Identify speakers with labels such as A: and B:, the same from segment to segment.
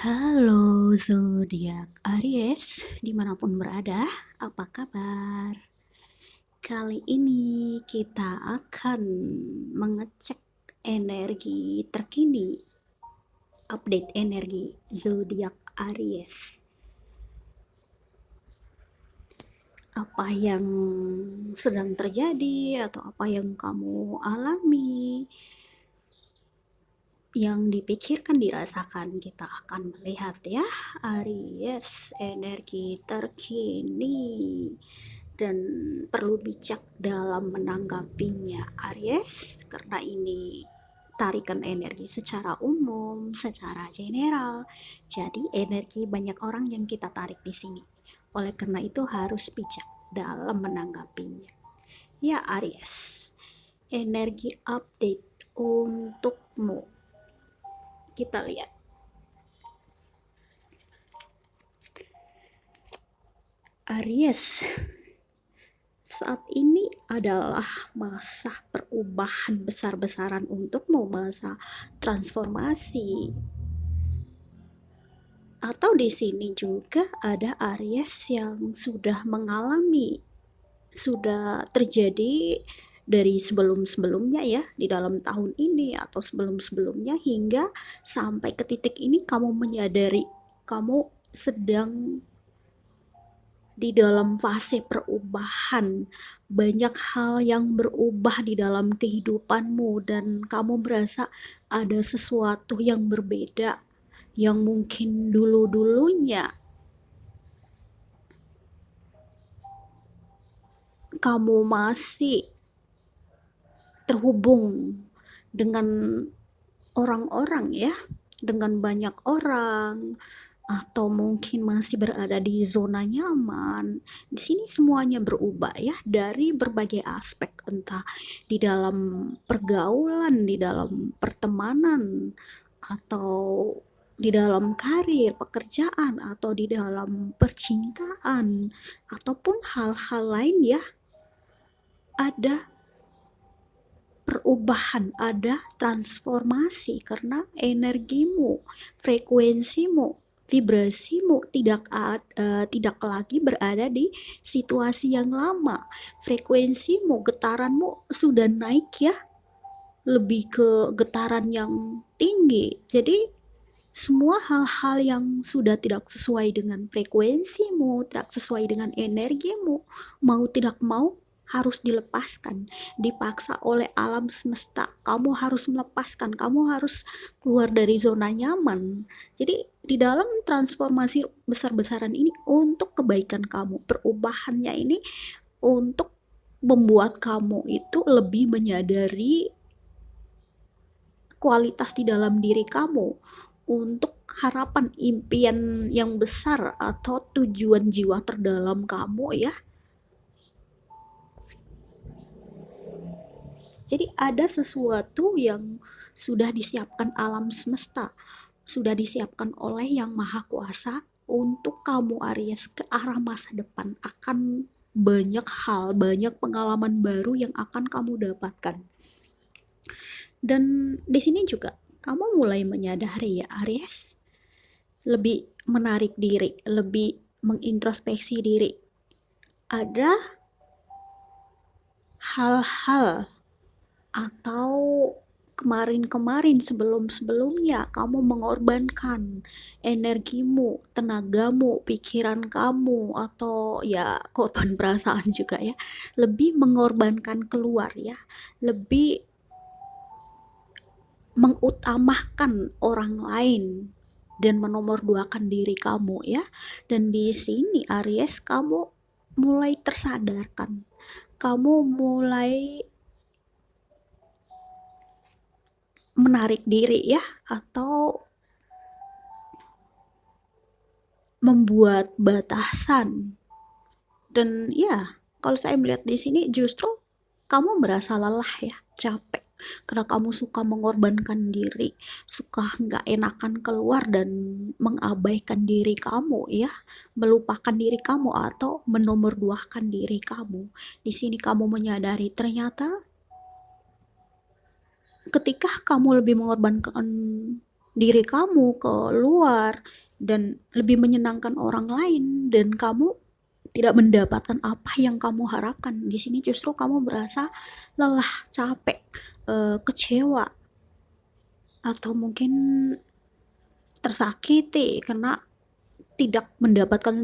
A: Halo zodiak Aries, dimanapun berada, apa kabar? Kali ini kita akan mengecek energi terkini, update energi zodiak Aries. Apa yang sedang terjadi atau apa yang kamu alami, yang dipikirkan dirasakan, kita akan melihat ya. Aries, energi terkini dan perlu bijak dalam menanggapinya Aries, karena ini tarikan energi secara umum, secara general. Jadi energi banyak orang yang kita tarik di sini. Oleh karena itu harus bijak dalam menanggapinya. Ya Aries, energi update untukmu. Kita lihat. Aries, saat ini adalah masa perubahan besar-besaran untukmu, masa transformasi. Atau di sini juga ada Aries yang sudah mengalami, sudah terjadi dari sebelum-sebelumnya ya, di dalam tahun ini atau sebelum-sebelumnya, hingga sampai ke titik ini kamu menyadari kamu sedang di dalam fase perubahan. Banyak hal yang berubah di dalam kehidupanmu dan kamu merasa ada sesuatu yang berbeda, yang mungkin dulu-dulunya kamu masih terhubung dengan orang-orang ya, dengan banyak orang, atau mungkin masih berada di zona nyaman. Di sini semuanya berubah ya, dari berbagai aspek, entah di dalam pergaulan, di dalam pertemanan, atau di dalam karir, pekerjaan, atau di dalam percintaan, ataupun hal-hal lain ya. Ada perubahan, ada transformasi karena energimu, frekuensimu, vibrasimu tidak lagi berada di situasi yang lama. Frekuensimu, getaranmu sudah naik ya, lebih ke getaran yang tinggi. Jadi semua hal-hal yang sudah tidak sesuai dengan frekuensimu, tidak sesuai dengan energimu, mau tidak mau harus dilepaskan, dipaksa oleh alam semesta. Kamu harus melepaskan, kamu harus keluar dari zona nyaman. Jadi di dalam transformasi besar-besaran ini untuk kebaikan kamu, perubahannya ini untuk membuat kamu itu lebih menyadari kualitas di dalam diri kamu, untuk harapan impian yang besar atau tujuan jiwa terdalam kamu ya. Jadi ada sesuatu yang sudah disiapkan alam semesta, sudah disiapkan oleh Yang Maha Kuasa untuk kamu Aries ke arah masa depan. Akan banyak hal, banyak pengalaman baru yang akan kamu dapatkan. Dan di sini juga kamu mulai menyadari ya Aries, lebih menarik diri, lebih mengintrospeksi diri. Ada hal-hal atau kemarin-kemarin sebelum-sebelumnya kamu mengorbankan energimu, tenagamu, pikiran kamu, atau ya korban perasaan juga ya, lebih mengorbankan keluar ya, lebih mengutamakan orang lain dan menomorduakan diri kamu ya. Dan di sini Aries, kamu mulai tersadarkan, kamu mulai menarik diri ya, atau membuat batasan. Dan ya, kalau saya melihat di sini justru kamu merasa lelah ya, capek, karena kamu suka mengorbankan diri, suka nggak enakan keluar dan mengabaikan diri kamu ya, melupakan diri kamu atau menomorduakan diri kamu. Di sini kamu menyadari ternyata ketika kamu lebih mengorbankan diri kamu keluar dan lebih menyenangkan orang lain, dan kamu tidak mendapatkan apa yang kamu harapkan. Di sini justru kamu berasa lelah, capek, kecewa, atau mungkin tersakiti karena tidak mendapatkan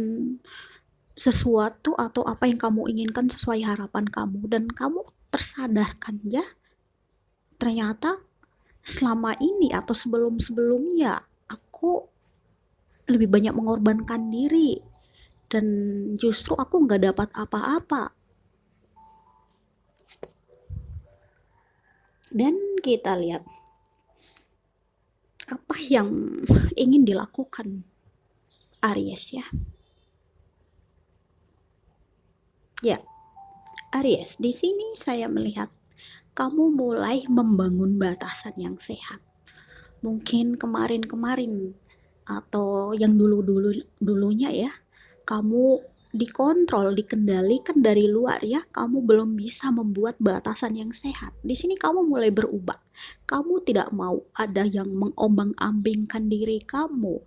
A: sesuatu atau apa yang kamu inginkan sesuai harapan kamu, dan kamu tersadarkan ya, ternyata selama ini atau sebelum-sebelumnya aku lebih banyak mengorbankan diri dan justru aku nggak dapat apa-apa. Dan kita lihat apa yang ingin dilakukan Aries ya. Ya, Aries, di sini saya melihat kamu mulai membangun batasan yang sehat. Mungkin kemarin-kemarin atau yang dulunya ya, kamu dikontrol, dikendalikan dari luar ya, kamu belum bisa membuat batasan yang sehat. Di sini kamu mulai berubah. Kamu tidak mau ada yang mengombang-ambingkan diri kamu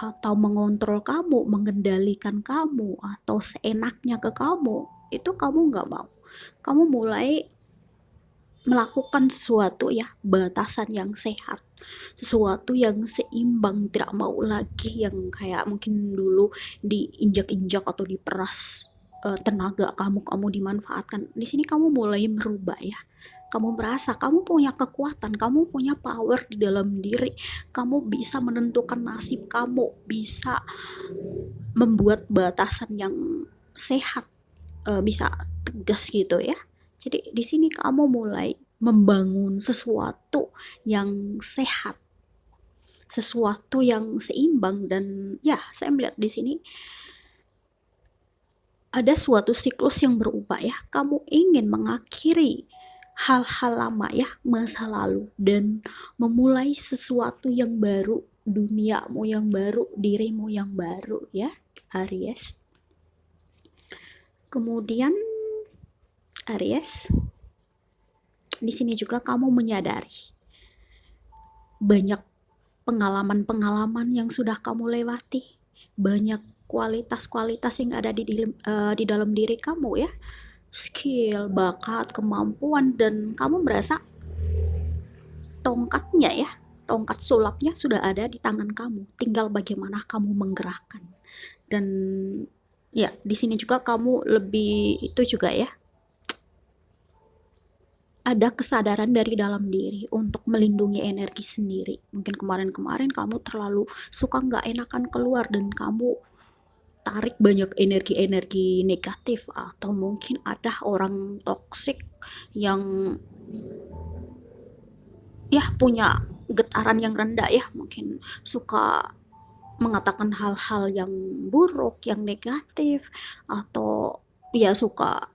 A: atau mengontrol kamu, mengendalikan kamu atau seenaknya ke kamu. Itu kamu nggak mau. Kamu mulai melakukan sesuatu ya, batasan yang sehat, sesuatu yang seimbang, tidak mau lagi yang kayak mungkin dulu diinjak-injak atau diperas tenaga kamu dimanfaatkan. Di sini kamu mulai merubah ya. Kamu merasa kamu punya kekuatan, kamu punya power di dalam diri, kamu bisa menentukan nasib kamu, bisa membuat batasan yang sehat, bisa tegas gitu ya. Jadi di sini kamu mulai membangun sesuatu yang sehat, sesuatu yang seimbang, dan ya saya melihat di sini ada suatu siklus yang berubah ya. Kamu ingin mengakhiri hal-hal lama ya, masa lalu, dan memulai sesuatu yang baru, duniamu yang baru, dirimu yang baru ya, Aries. Kemudian Aries, di sini juga kamu menyadari banyak pengalaman-pengalaman yang sudah kamu lewati, banyak kualitas-kualitas yang ada di dalam diri kamu ya, skill, bakat, kemampuan, dan kamu merasa tongkatnya ya, tongkat sulapnya sudah ada di tangan kamu, tinggal bagaimana kamu menggerakkan. Dan ya di sini juga kamu lebih itu juga ya, ada kesadaran dari dalam diri untuk melindungi energi sendiri. Mungkin kemarin-kemarin kamu terlalu suka nggak enakan keluar dan kamu tarik banyak energi-energi negatif, atau mungkin ada orang toksik yang ya punya getaran yang rendah ya, mungkin suka mengatakan hal-hal yang buruk, yang negatif, atau ya suka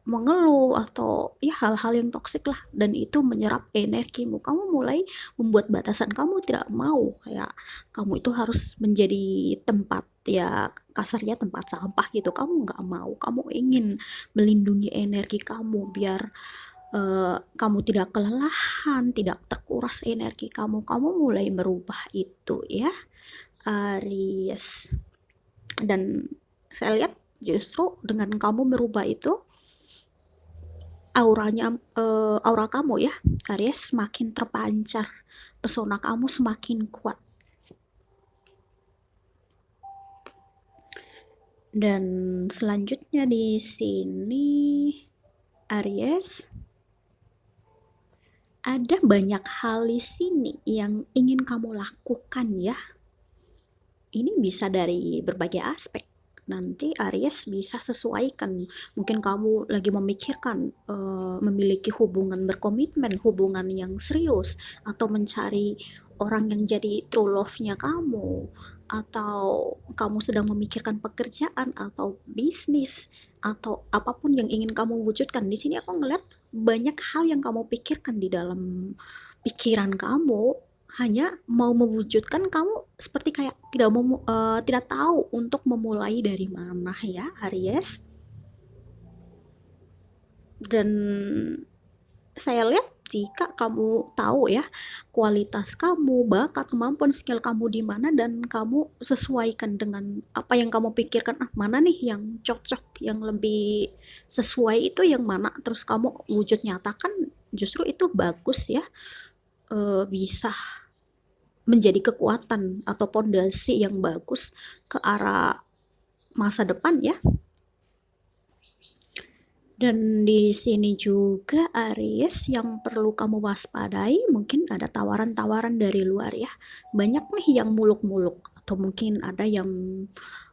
A: mengeluh atau ya hal-hal yang toksik lah, dan itu menyerap energimu. Kamu mulai membuat batasan, kamu tidak mau kayak kamu itu harus menjadi tempat ya, kasarnya tempat sampah gitu. Kamu nggak mau, kamu ingin melindungi energi kamu biar kamu tidak kelelahan, tidak terkuras energi kamu. Kamu mulai merubah itu ya, Aries. Dan saya lihat justru dengan kamu merubah itu, aura kamu ya, Aries, semakin terpancar, pesona kamu semakin kuat. Dan selanjutnya di sini Aries, ada banyak hal di sini yang ingin kamu lakukan ya. Ini bisa dari berbagai aspek. Nanti Aries bisa sesuaikan. Mungkin kamu lagi memikirkan memiliki hubungan berkomitmen, hubungan yang serius, atau mencari orang yang jadi true love-nya kamu, atau kamu sedang memikirkan pekerjaan atau bisnis atau apapun yang ingin kamu wujudkan. Di sini aku ngeliat banyak hal yang kamu pikirkan di dalam pikiran kamu, hanya mau mewujudkan, kamu seperti kayak tidak tahu untuk memulai dari mana ya, Aries. Dan saya lihat jika kamu tahu ya kualitas kamu, bakat, kemampuan, skill kamu di mana dan kamu sesuaikan dengan apa yang kamu pikirkan, mana nih yang cocok, yang lebih sesuai itu yang mana, terus kamu wujud nyatakan, justru itu bagus ya, bisa menjadi kekuatan atau pondasi yang bagus ke arah masa depan ya. Dan di sini juga Aries yang perlu kamu waspadai, mungkin ada tawaran-tawaran dari luar ya. Banyak nih yang muluk-muluk atau mungkin ada yang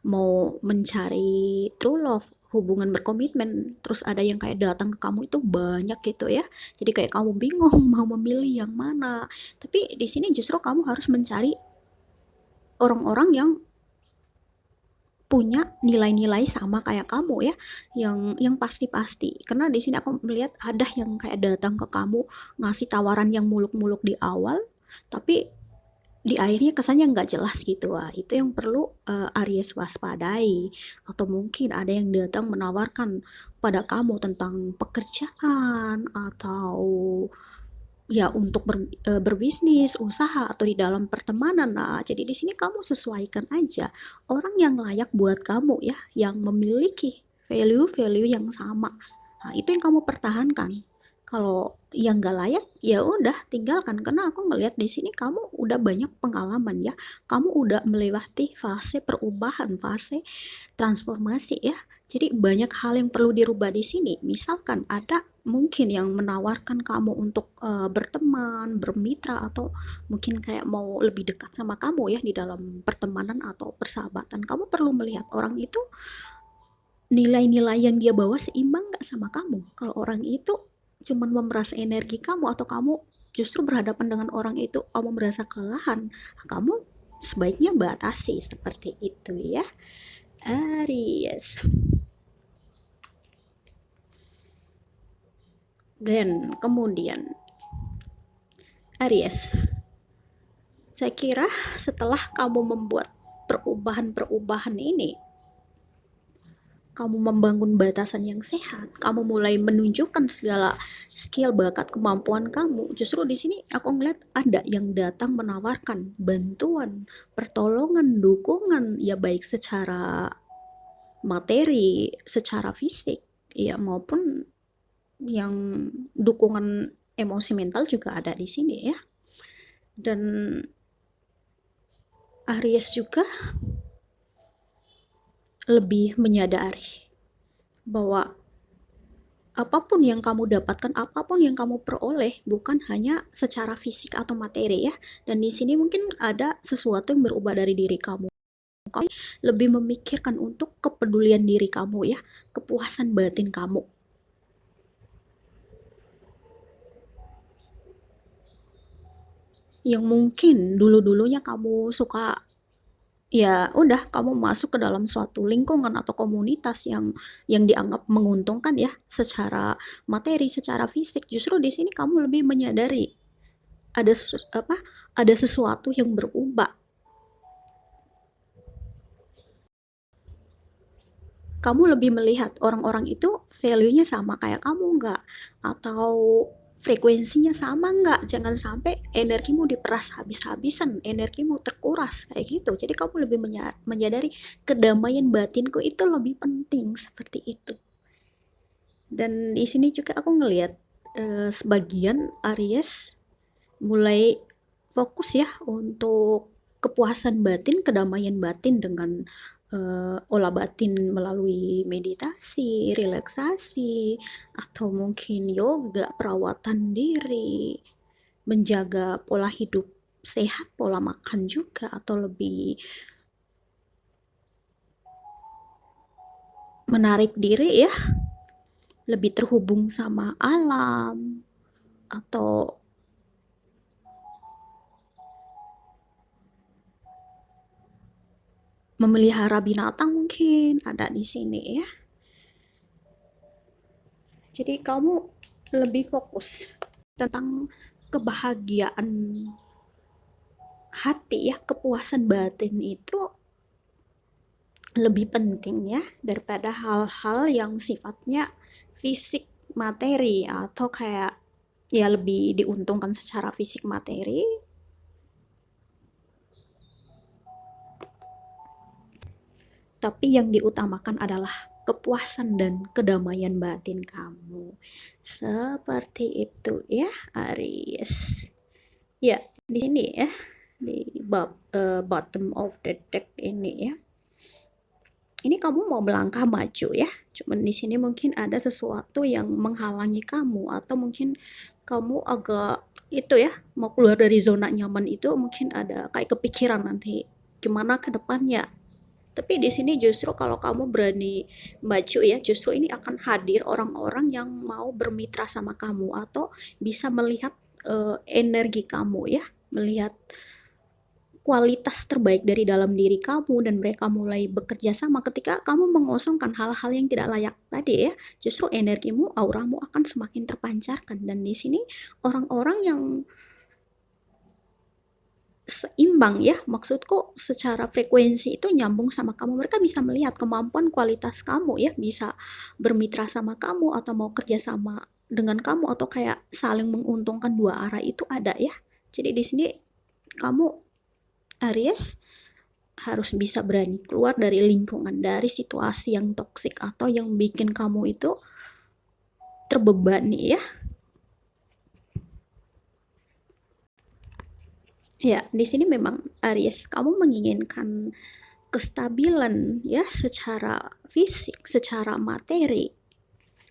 A: mau mencari true love, hubungan berkomitmen, terus ada yang kayak datang ke kamu itu banyak gitu ya. Jadi kayak kamu bingung mau memilih yang mana. Tapi di sini justru kamu harus mencari orang-orang yang punya nilai-nilai sama kayak kamu ya, yang pasti-pasti. Karena di sini aku melihat ada yang kayak datang ke kamu ngasih tawaran yang muluk-muluk di awal, tapi di akhirnya kesannya nggak jelas gitu. Wah, itu yang perlu Aries waspadai. Atau mungkin ada yang datang menawarkan pada kamu tentang pekerjaan atau ya untuk berbisnis, usaha atau di dalam pertemanan. Nah, jadi di sini kamu sesuaikan aja orang yang layak buat kamu ya, yang memiliki value-value yang sama. Nah, itu yang kamu pertahankan. Kalau yang gak layak, ya udah tinggalkan. Karena aku ngelihat di sini kamu udah banyak pengalaman ya. Kamu udah melewati fase perubahan, fase transformasi ya. Jadi banyak hal yang perlu dirubah di sini. Misalkan ada mungkin yang menawarkan kamu untuk berteman, bermitra atau mungkin kayak mau lebih dekat sama kamu ya di dalam pertemanan atau persahabatan. Kamu perlu melihat orang itu nilai-nilai yang dia bawa seimbang nggak sama kamu. Kalau orang itu cuman memeras energi kamu atau kamu justru berhadapan dengan orang itu kamu merasa kelelahan, kamu sebaiknya batasi seperti itu ya. Aries. Dan kemudian Aries, saya kira setelah kamu membuat perubahan-perubahan ini, kamu membangun batasan yang sehat, kamu mulai menunjukkan segala skill, bakat, kemampuan kamu. Justru di sini aku ngeliat ada yang datang menawarkan bantuan, pertolongan, dukungan, ya baik secara materi, secara fisik, ya maupun yang dukungan emosi mental juga ada di sini ya. Dan Aries juga lebih menyadari bahwa apapun yang kamu dapatkan, apapun yang kamu peroleh, bukan hanya secara fisik atau materi ya. Dan di sini mungkin ada sesuatu yang berubah dari diri kamu. Kamu lebih memikirkan untuk kepedulian diri kamu ya, kepuasan batin kamu. Yang mungkin dulu-dulunya kamu suka, ya udah kamu masuk ke dalam suatu lingkungan atau komunitas yang dianggap menguntungkan ya secara materi, secara fisik. Justru di sini kamu lebih menyadari ada sesuatu yang berubah. Kamu lebih melihat orang-orang itu value-nya sama kayak kamu nggak, atau frekuensinya sama nggak. Jangan sampai energimu diperas habis-habisan, energimu terkuras kayak gitu. Jadi kamu lebih menyadari kedamaian batinku itu lebih penting seperti itu. Dan di sini juga aku ngelihat sebagian Aries mulai fokus ya untuk kepuasan batin, kedamaian batin dengan olah batin melalui meditasi, relaksasi, atau mungkin yoga, perawatan diri, menjaga pola hidup sehat, pola makan juga, atau lebih menarik diri ya, lebih terhubung sama alam, atau memelihara binatang mungkin ada di sini ya. Jadi kamu lebih fokus tentang kebahagiaan hati ya, kepuasan batin itu lebih penting ya daripada hal-hal yang sifatnya fisik, materi, atau kayak ya lebih diuntungkan secara fisik materi, tapi yang diutamakan adalah kepuasan dan kedamaian batin kamu. Seperti itu ya, Aries. Ya, di sini ya, di bottom of the deck ini ya. Ini kamu mau melangkah maju ya. Cuman di sini mungkin ada sesuatu yang menghalangi kamu, atau mungkin kamu agak itu ya, mau keluar dari zona nyaman itu, mungkin ada kayak kepikiran nanti gimana ke depannya. Tapi di sini justru kalau kamu berani maju ya, justru ini akan hadir orang-orang yang mau bermitra sama kamu, atau bisa melihat energi kamu ya, melihat kualitas terbaik dari dalam diri kamu, dan mereka mulai bekerja sama ketika kamu mengosongkan hal-hal yang tidak layak tadi ya. Justru energimu, auramu akan semakin terpancarkan, dan di sini orang-orang yang seimbang ya, maksudku secara frekuensi itu nyambung sama kamu, mereka bisa melihat kemampuan kualitas kamu ya, bisa bermitra sama kamu atau mau kerja sama dengan kamu, atau kayak saling menguntungkan dua arah itu ada ya. Jadi di sini kamu, Aries, harus bisa berani keluar dari lingkungan, dari situasi yang toksik atau yang bikin kamu itu terbebani ya. Ya, di sini memang Aries, kamu menginginkan kestabilan ya, secara fisik, secara materi,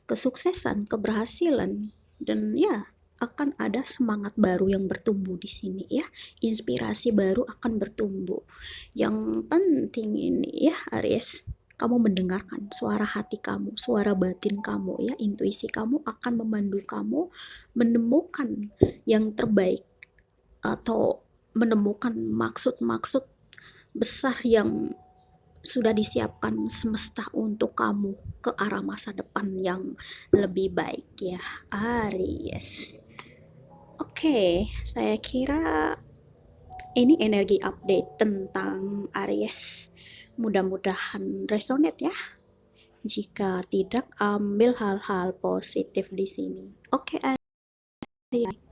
A: kesuksesan, keberhasilan, dan ya akan ada semangat baru yang bertumbuh di sini ya. Inspirasi baru akan bertumbuh. Yang penting ini ya, Aries, kamu mendengarkan suara hati kamu, suara batin kamu ya, intuisi kamu akan memandu kamu menemukan yang terbaik, atau menemukan maksud-maksud besar yang sudah disiapkan semesta untuk kamu ke arah masa depan yang lebih baik ya, Aries. Oke, saya kira ini energi update tentang Aries. Mudah-mudahan resonate ya. Jika tidak, ambil hal-hal positif di sini. Oke, Aries.